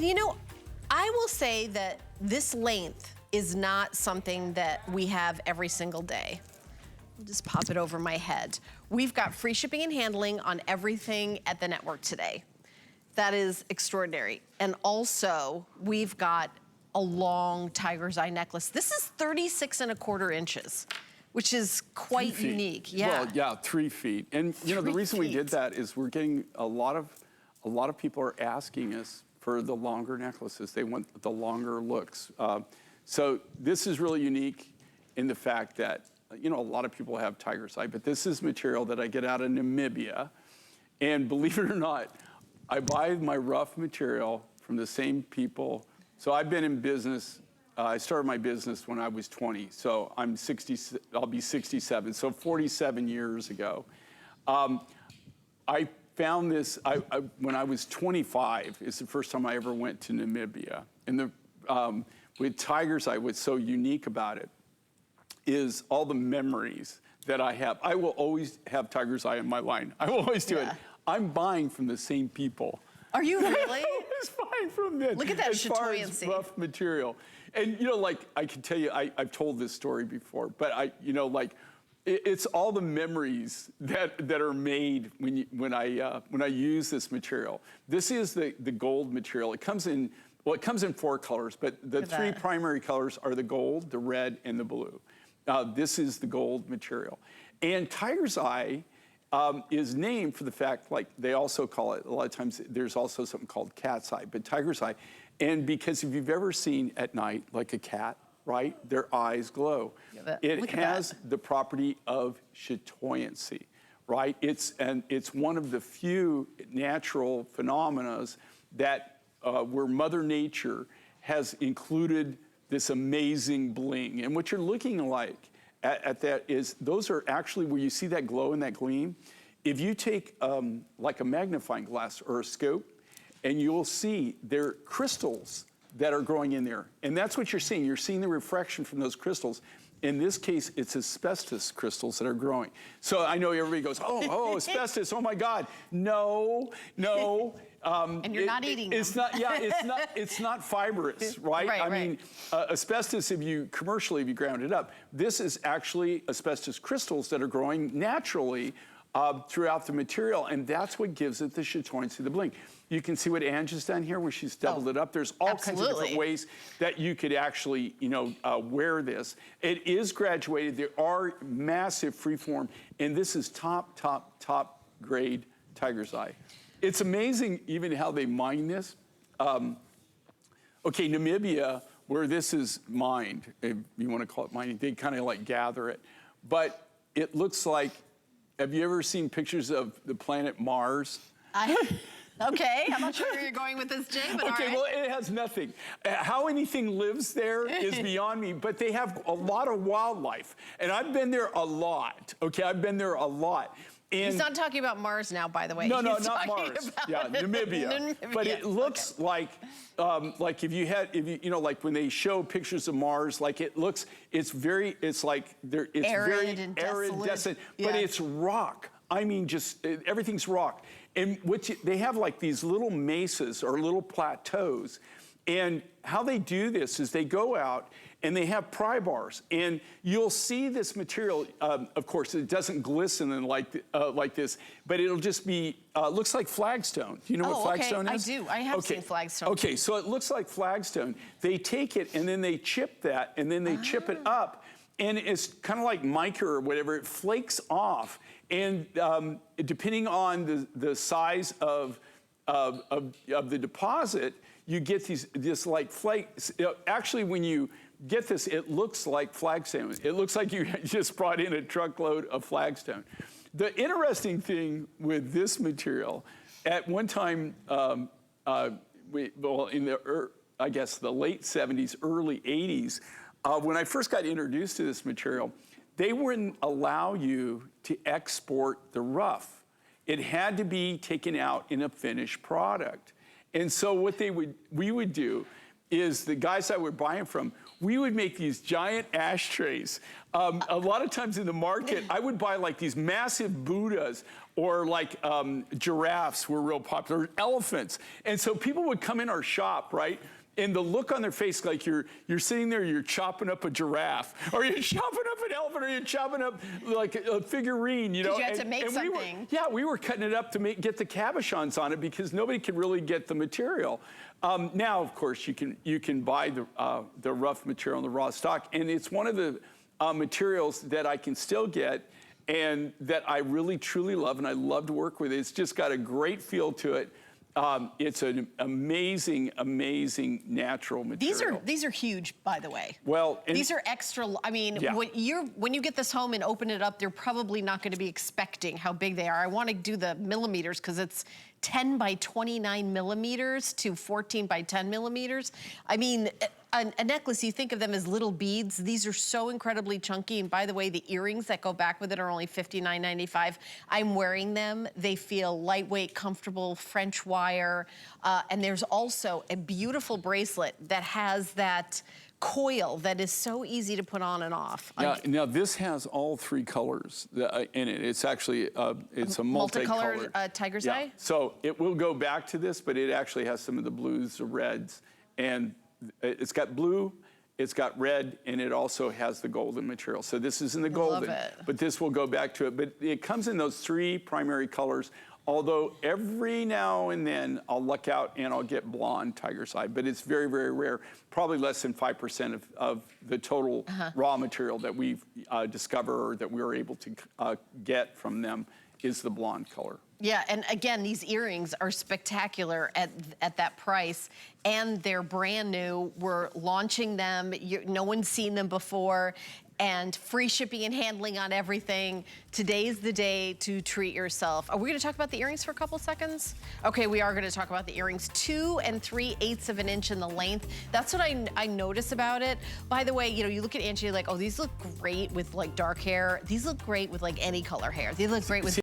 And you know, I will say that this length is not something that we have every single day. I'll just pop it over my head. We've got free shipping and handling on everything at the network today. That is extraordinary. And also, we've got a long tiger's eye necklace. This is 36¼ inches, which is quite unique. Yeah. Well, yeah, 3 feet. And you know, the reason we did that is we're getting a lot of people are asking us for the longer necklaces. They want the longer looks. So this is really unique in the fact that, you know, a lot of people have tiger's eye, but this is material that I get out of Namibia. And believe it or not, I buy my rough material from the same people. So I've been in business. I started my business when I was 20. So I'm 60, I'll be 67. So 47 years ago. I found this, when I was 25, it's the first time I ever went to Namibia. And with tiger's eye, what's so unique about it is all the memories that I have. I will always have tiger's eye in my line. I will always do it. I'm buying from the same people. Are you really? I'm always buying from them. Look at that as far chatoyancy. as rough material. And you know, like I can tell you, I've told this story before, but you know, like it's all the memories that are made when I use this material. This is the gold material. It comes in, well, it comes in 4 colors, but the 3 primary colors are the gold, the red, and the blue. This is the gold material. And tiger's eye is named for the fact, like they also call it, a lot of times there's also something called cat's eye, but tiger's eye. And because if you've ever seen at night, like a cat, right, their eyes glow. It has the property of chatoyancy, right? It's one of the few natural phenomena that where Mother Nature has included this amazing bling. And what you're looking like at that is, those are actually where you see that glow and that gleam. If you take like a magnifying glass or a scope, and you'll see there are crystals that are growing in there. And that's what you're seeing. You're seeing the refraction from those crystals. In this case, it's asbestos crystals that are growing. So I know everybody goes, oh, asbestos, oh my God. No. And you're not eating them. It's not, yeah, it's not fibrous, right? I mean, asbestos, if you ground it up, this is actually asbestos crystals that are growing naturally throughout the material, and that's what gives it the chatoyancy, the bling. You can see what Ange has done here, where she's doubled it up. There's all kinds of different ways that you could actually, you know, wear this. It is graduated. There are massive freeform, and this is top grade tiger's eye. It's amazing even how they mine this. Okay, Namibia, where this is mined, if you want to call it mining, they kind of like gather it. But it looks like, have you ever seen pictures of the planet Mars? Okay, I'm not sure where you're going with this, Jay, but okay, all right. Well, it has nothing. How anything lives there is beyond me, but they have a lot of wildlife. And I've been there a lot, okay? I've been there a lot. And he's not talking about Mars now, by the way. No, not Mars. Yeah, Namibia. But it looks like if you know, like when they show pictures of Mars, like it's like it's arid very and arid, desolate, yeah. But it's rock. I mean, just everything's rock. And they have like these little mesas or little plateaus. And how they do this is they go out and they have pry bars, and you'll see this material. Of course, it doesn't glisten like this, but it'll just be looks like flagstone. Do you know what flagstone is? I do. I have seen flagstone. Okay, so it looks like flagstone. They take it and then they chip that, and then they chip it up, and it's kind of like mica or whatever. It flakes off, and depending on the size of the deposit, you get this like flakes. Actually, when you get this, it looks like flagstone. It looks like you just brought in a truckload of flagstone. The interesting thing with this material, at one time, in I guess the late 70s, early 80s, when I first got introduced to this material, they wouldn't allow you to export the rough. It had to be taken out in a finished product. And so what we would do is the guys I would buy them from, we would make these giant ashtrays. A lot of times in the market, I would buy like these massive Buddhas, or like giraffes were real popular, elephants. And so people would come in our shop, right? And the look on their face, like you're sitting there, you're chopping up a giraffe, or you're chopping up an elephant, or you're chopping up like a figurine, you know? You had to make something. We were cutting it up to get the cabochons on it because nobody could really get the material. Now, of course, you can buy the rough material in the raw stock, and it's one of the materials that I can still get and that I really, truly love, and I love to work with it. It's just got a great feel to it. It's an amazing, amazing natural material. These are huge, by the way. Well, these are extra. I mean, yeah. when you get this home and open it up, they're probably not going to be expecting how big they are. I want to do the millimeters because it's 10 by 29 millimeters to 14 by 10 millimeters. I mean, a necklace, you think of them as little beads. These are so incredibly chunky. And by the way, the earrings that go back with it are only $59.95. I'm wearing them. They feel lightweight, comfortable, French wire. And there's also a beautiful bracelet that has that coil that is so easy to put on and off. Now this has all 3 colors in it. It's actually, it's a multicolored. Tiger's eye? So it will go back to this, but it actually has some of the blues, the reds, and it's got blue, it's got red, and it also has the golden material. So this is in the golden, but this will go back to it. But it comes in those 3 primary colors, although every now and then I'll luck out and I'll get blonde tiger's eye, but it's very, very rare. Probably less than 5% of the total raw material that we've discovered or that we were able to get from them is the blonde color. Yeah, and again, these earrings are spectacular at that price, and they're brand new. We're launching them. No one's seen them before, and free shipping and handling on everything. Today's the day to treat yourself. Are we gonna talk about the earrings for a couple seconds? Okay, we are gonna talk about the earrings. 2 3/8 of an inch in the length. That's what I notice about it. By the way, you know, you look at Angie, you're like, oh, these look great with like dark hair. These look great with like any color hair. These look great with